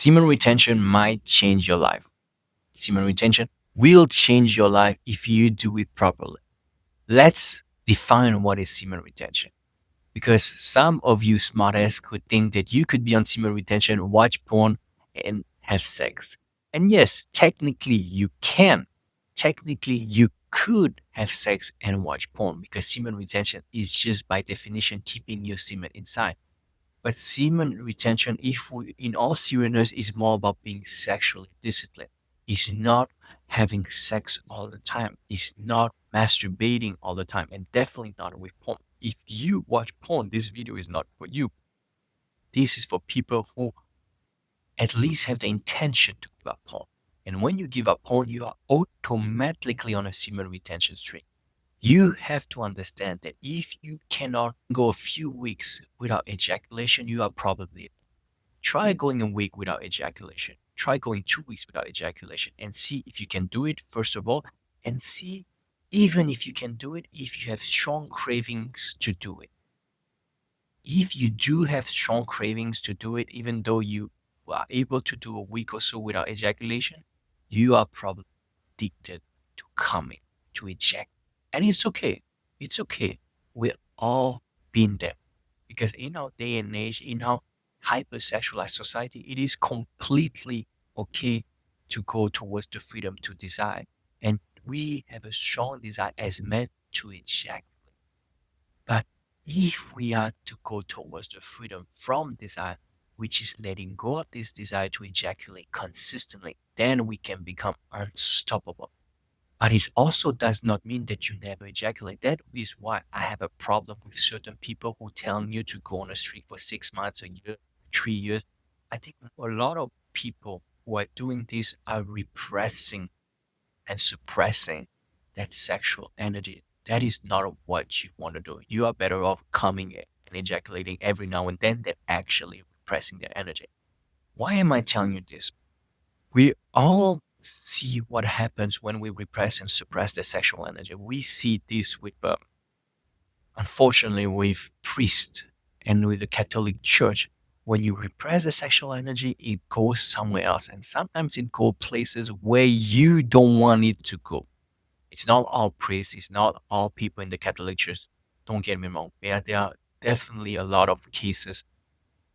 Semen retention might change your life. Semen retention will change your life if you do it properly. Let's define what is semen retention. Because some of you smartass could think that you could be on semen retention, watch porn, and have sex. And yes, technically you can. Technically you could have sex and watch porn because semen retention is just by definition keeping your semen inside. But semen retention, if we, in all seriousness, is more about being sexually disciplined. It's not having sex all the time. It's not masturbating all the time, and definitely not with porn. If you watch porn, this video is not for you. This is for people who at least have the intention to give up porn. And when you give up porn, you are automatically on a semen retention streak. You have to understand that if you cannot go a few weeks without ejaculation, you are probably try going a week without ejaculation. Try going 2 weeks without ejaculation and see if you can do it, first of all, and see even if you can do it, if you have strong cravings to do it. If you do have strong cravings to do it, even though you are able to do a week or so without ejaculation, you are probably addicted to coming, to eject. And it's okay. It's okay. We've all been there. Because in our day and age, in our hypersexualized society, it is completely okay to go towards the freedom to desire. And we have a strong desire as men to ejaculate. But if we are to go towards the freedom from desire, which is letting go of this desire to ejaculate consistently, then we can become unstoppable. But it also does not mean that you never ejaculate. That is why I have a problem with certain people who tell you to go on a streak for 6 months, a year, 3 years. I think a lot of people who are doing this are repressing and suppressing that sexual energy. That is not what you want to do. You are better off coming and ejaculating every now and then than actually repressing that energy. Why am I telling you this? We all see what happens when we repress and suppress the sexual energy. We see this with, unfortunately, with priests and with the Catholic Church. When you repress the sexual energy, it goes somewhere else. And sometimes it goes places where you don't want it to go. It's not all priests, it's not all people in the Catholic Church. Don't get me wrong. There are definitely a lot of cases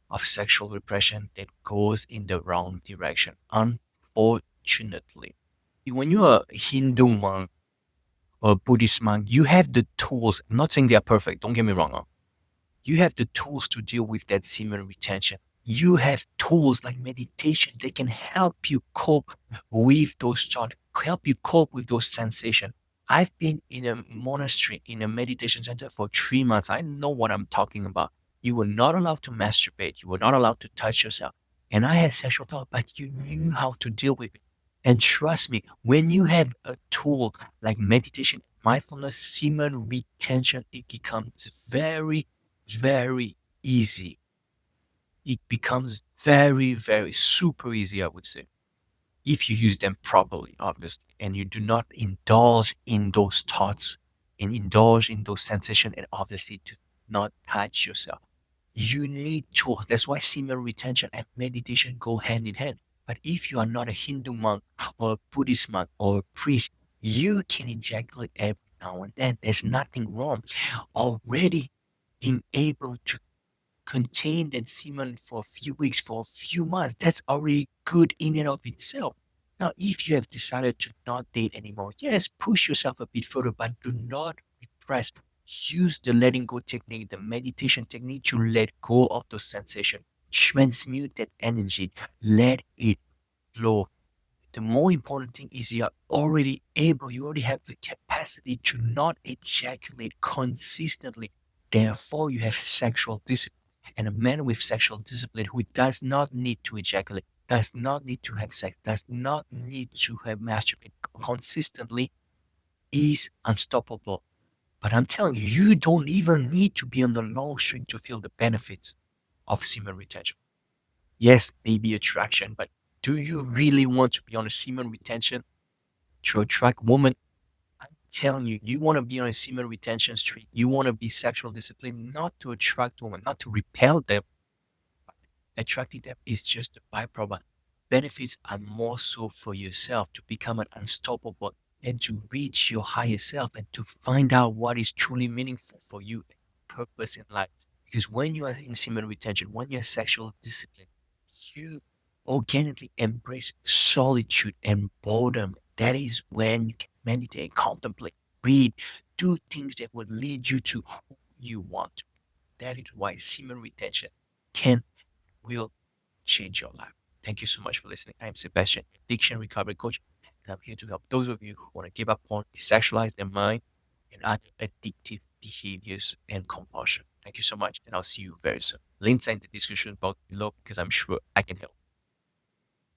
of sexual repression that goes in the wrong direction, unfortunately. When you're a Hindu monk or a Buddhist monk, you have the tools. I'm not saying they are perfect, don't get me wrong. You have the tools to deal with that semen retention. You have tools like meditation that can help you cope with those thoughts, help you cope with those sensations. I've been in a monastery, in a meditation center for 3 months. I know what I'm talking about. You were not allowed to masturbate. You were not allowed to touch yourself. And I had sexual thought, but you knew how to deal with it. And trust me, when you have a tool like meditation, mindfulness, semen retention, it becomes very, very easy. It becomes very, very super easy, I would say, if you use them properly, obviously, and you do not indulge in those thoughts and indulge in those sensations, and obviously to not touch yourself. You need tools. That's why semen retention and meditation go hand in hand. But if you are not a Hindu monk or a Buddhist monk or a priest, you can ejaculate every now and then. There's nothing wrong. Already being able to contain that semen for a few weeks, for a few months, that's already good in and of itself. Now, if you have decided to not date anymore, yes, push yourself a bit further, but do not repress. Use the letting go technique, the meditation technique to let go of those sensations. Transmute that energy. Let it flow. The more important thing is you already have the capacity to not ejaculate consistently. Therefore, you have sexual discipline. And a man with sexual discipline who does not need to ejaculate, does not need to have sex, does not need to have masturbate consistently is unstoppable. But I'm telling you, you don't even need to be on the long string to feel the benefits of semen retention. Yes, maybe attraction, but do you really want to be on a semen retention to attract women? I'm telling you, you want to be on a semen retention streak. You want to be sexual discipline, not to attract women, not to repel them. Attracting them is just a byproduct. benefits are more so for yourself to become an unstoppable and to reach your higher self and to find out what is truly meaningful for you, purpose in life. Because when you are in semen retention, when you're sexual discipline, you organically embrace solitude and boredom. That is when you can meditate, contemplate, read, do things that would lead you to who you want to. That is why semen retention can will change your life. Thank you so much for listening. I am Sebastian, addiction recovery coach, and I'm here to help those of you who want to give up on, desexualize their mind, and other addictive behaviors and compulsion. Thank you so much, and I'll see you very soon. Links are in the description box below because I'm sure I can help.